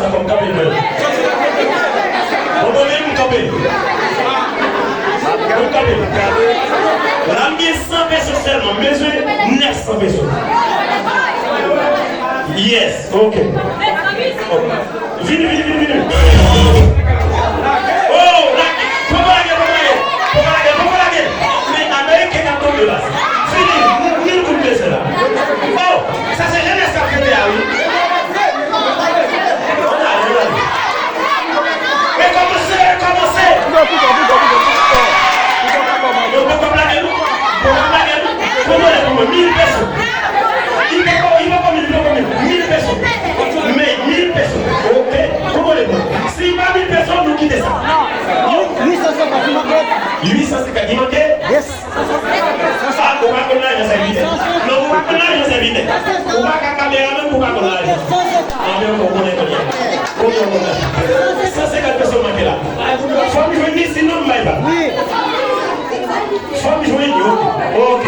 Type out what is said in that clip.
ça comme capé. On va même capé. La mise 100 pesos seulement, mesure 900 pesos. Yes, ok. Vini. Oh, mais Américain a tombé là. Fini, nous coupez cela. Oh, ça c'est jeunesse qui a fait là, oui. Mais commencez. Comment 1000 personnes. Il va pas 1000 personnes. Mais 1000 personnes. Ok. Comment les bon? Si pas 1000 personnes, nous quittons ça. 850 il manque? Yes. Ah, on va connaître les invités. Non, on va connaître les invités. On va caméra même pour pas connaître. Ah, mais on connaît combien? 150 personnes manquent là. Faut me joindre sinon, je ne vais pas. Oui. Faut me joindre. Ok.